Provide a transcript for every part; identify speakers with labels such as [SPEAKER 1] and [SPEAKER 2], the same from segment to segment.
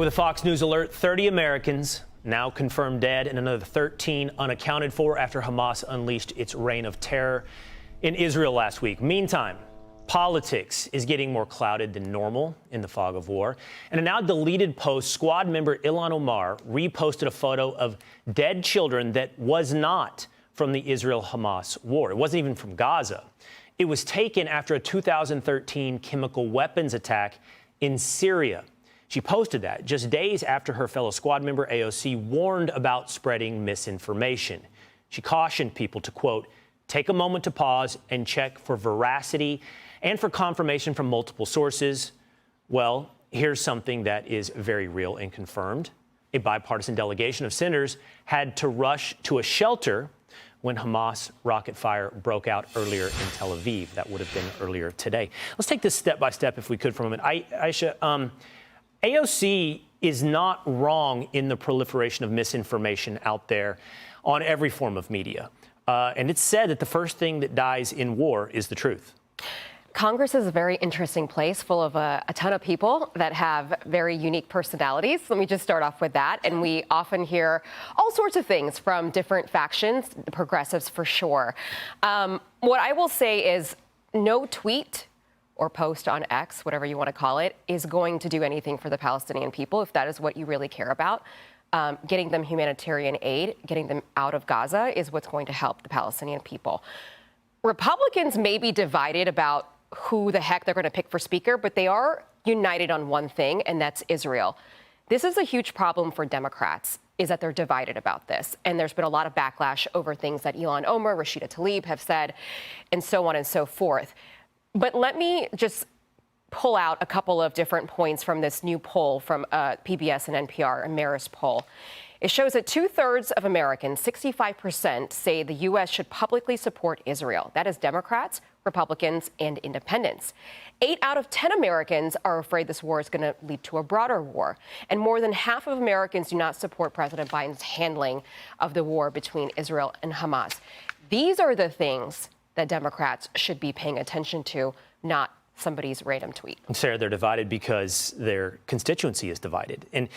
[SPEAKER 1] with a Fox News alert. 30 Americans now confirmed dead and another 13 unaccounted for after Hamas unleashed its reign of terror in Israel last week. Meantime, politics is getting more clouded than normal in the fog of war. In a now deleted post, squad member Ilhan Omar reposted a photo of dead children that was not from the Israel-Hamas war. It wasn't even from Gaza. It was taken after a 2013 chemical weapons attack in Syria. She posted that just days after her fellow squad member AOC warned about spreading misinformation. She cautioned people to, quote, take a moment to pause and check for veracity and for confirmation from multiple sources. Well, here's something that is very real and confirmed. A bipartisan delegation of senators had to rush to a shelter when Hamas rocket fire broke out earlier in Tel Aviv. That would have been earlier today. Let's take this step by step, if we could, for a moment. Aisha, AOC is not wrong in the proliferation of misinformation out there on every form of media. And it's said that the first thing that dies in war is the truth.
[SPEAKER 2] Congress is a very interesting place full of a ton of people that have very unique personalities. Let me just start off with that. And we often hear all sorts of things from different factions, the progressives for sure. What I will say is no tweet or post on X, whatever you want to call it, is going to do anything for the Palestinian people if that is what you really care about. Getting them humanitarian aid, getting them out of Gaza is what's going to help the Palestinian people. Republicans may be divided about who the heck they're going to pick for speaker, but they are united on one thing, and that's Israel. This is a huge problem for Democrats, is that they're divided about this. And there's been a lot of backlash over things that Ilhan Omar, Rashida Tlaib have said, and so on and so forth. But let me just pull out a couple of different points from this new poll from PBS and NPR, a Marist poll. It shows that 2/3 of Americans, 65%, say the U.S. should publicly support Israel. That is Democrats, Republicans, and independents. 8 out of 10 Americans are afraid this war is going to lead to a broader war. And more than half of Americans do not support President Biden's handling of the war between Israel and Hamas. These are the things that Democrats should be paying attention to, not somebody's random tweet.
[SPEAKER 1] Sarah, they're divided because their constituency is divided. And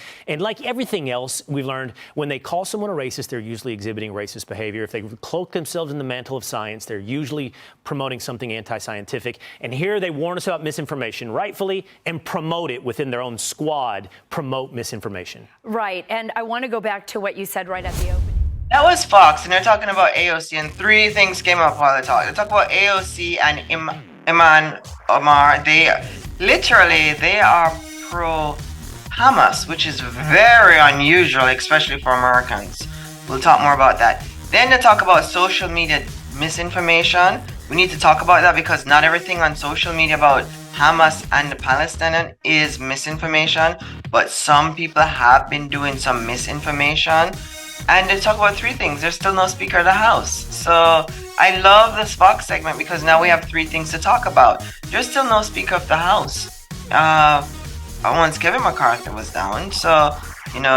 [SPEAKER 1] like everything else we've learned, when they call someone a racist, they're usually exhibiting racist behavior. If they cloak themselves in the mantle of science, they're usually promoting something anti-scientific. And here they warn us about misinformation, rightfully, and promote it within their own squad, promote misinformation.
[SPEAKER 3] Right. And I want to go back to what you said right at the opening.
[SPEAKER 4] That was Fox, and they're talking about AOC, and 3 things came up while they talk. They talk about AOC and Ilhan Omar. They are pro-Hamas, which is very unusual, especially for Americans. We'll talk more about that. Then they talk about social media misinformation. We need to talk about that because not everything on social media about Hamas and the Palestinian is misinformation, but some people have been doing some misinformation. And they talk about 3 things. There's still no Speaker of the House. So I love this Fox segment because now we have 3 things to talk about. There's still no Speaker of the House. Once Kevin McCarthy was down, so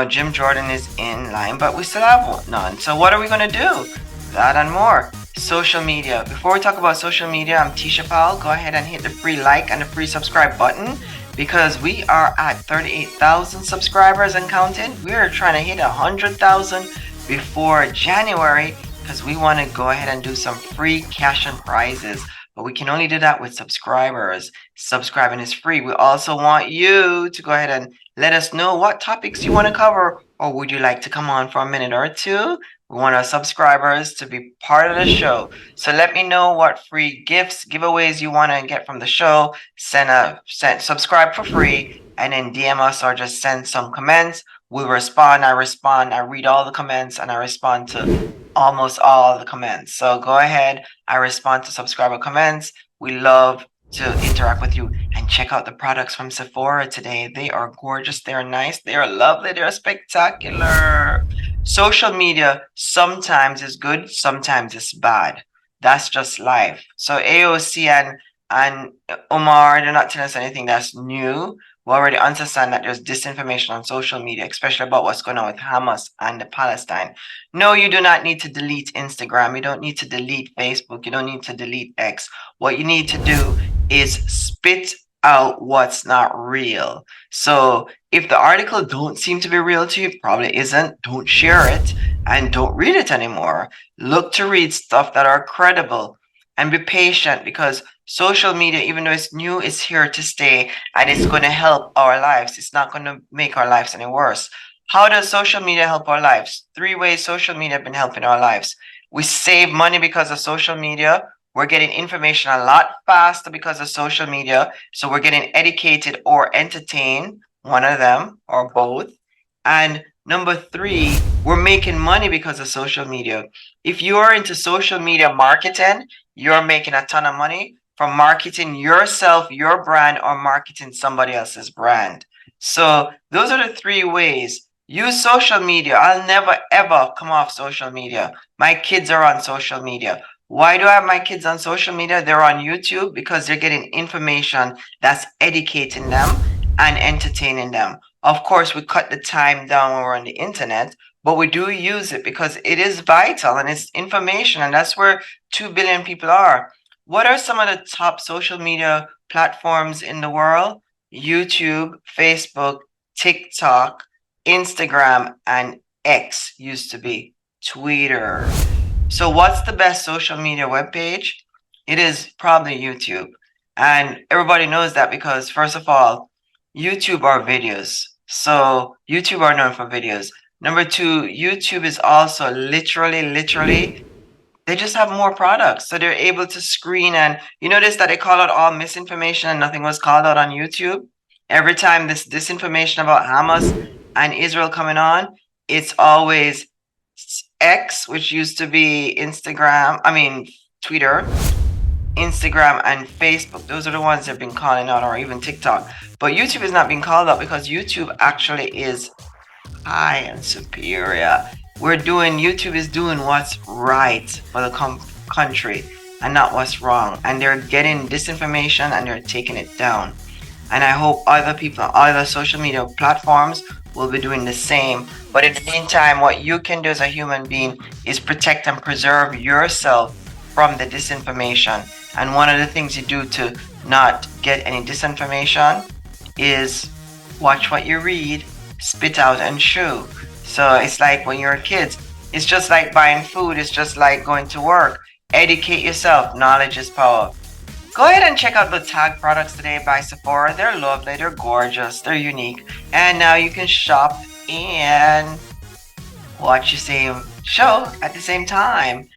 [SPEAKER 4] Jim Jordan is in line, but we still have none. So what are we going to do? That and more. Social media. Before we talk about social media, I'm Tisha Powell. Go ahead and hit the free like and the free subscribe button, because we are at 38,000 subscribers and counting. We are trying to hit 100,000 before January because we want to go ahead and do some free cash and prizes. But we can only do that with subscribers. Subscribing is free. We also want you to go ahead and let us know what topics you want to cover, or would you like to come on for a minute or 2? We want our subscribers to be part of the show. So let me know what free gifts, giveaways you want to get from the show. Subscribe for free, and then DM us or just send some comments. We'll respond. I read all the comments, and I respond to almost all the comments. So go ahead. I respond to subscriber comments. We love to interact with you, and check out the products from Sephora today. They are gorgeous. They are nice. They are lovely. They are spectacular. Social media sometimes is good, sometimes it's bad. That's just life. So AOC and Omar, they're not telling us anything that's new. We already understand that there's disinformation on social media, especially about what's going on with Hamas and the Palestine. No, you do not need to delete Instagram. You don't need to delete Facebook. You don't need to delete X. What you need to do is spit out what's not real. So if the article don't seem to be real to you, probably isn't, don't share it and don't read it anymore. Look to read stuff that are credible and be patient, because social media, even though it's new, is here to stay and it's going to help our lives. It's not going to make our lives any worse. How does social media help our lives? 3 ways social media have been helping our lives. We save money because of social media. We're getting information a lot faster because of social media. So we're getting educated or entertained, one of them or both. And number 3, we're making money because of social media. If you are into social media marketing, you're making a ton of money from marketing yourself, your brand, or marketing somebody else's brand. So those are the 3 ways. Use social media. I'll never ever come off social media. My kids are on social media. Why do I have my kids on social media? They're on YouTube because they're getting information that's educating them and entertaining them. Of course, we cut the time down when we're on the internet, but we do use it because it is vital and it's information, and that's where 2 billion people are. What are some of the top social media platforms in the world? YouTube, Facebook, TikTok, Instagram, and X used to be Twitter. So what's the best social media webpage? It is probably YouTube. And everybody knows that because, first of all, YouTube are videos. So YouTube are known for videos. Number 2, YouTube is also literally, they just have more products. So they're able to screen, and you notice that they call out all misinformation and nothing was called out on YouTube. Every time this disinformation about Hamas and Israel coming on, it's always X, which used to be Twitter, Instagram, and Facebook. Those are the ones that have been calling out, or even TikTok. But YouTube is not being called out because YouTube actually is high and superior. YouTube is doing what's right for the country and not what's wrong. And they're getting disinformation and they're taking it down. And I hope other people, other social media platforms will be doing the same. But in the meantime, what you can do as a human being is protect and preserve yourself from the disinformation. And one of the things you do to not get any disinformation is watch what you read, spit out and chew. So it's like when you're kids, it's just like buying food, it's just like going to work. Educate yourself, knowledge is power. Go ahead and check out the Tag products today by Sephora. They're lovely, they're gorgeous, they're unique. And now you can shop and watch the same show at the same time.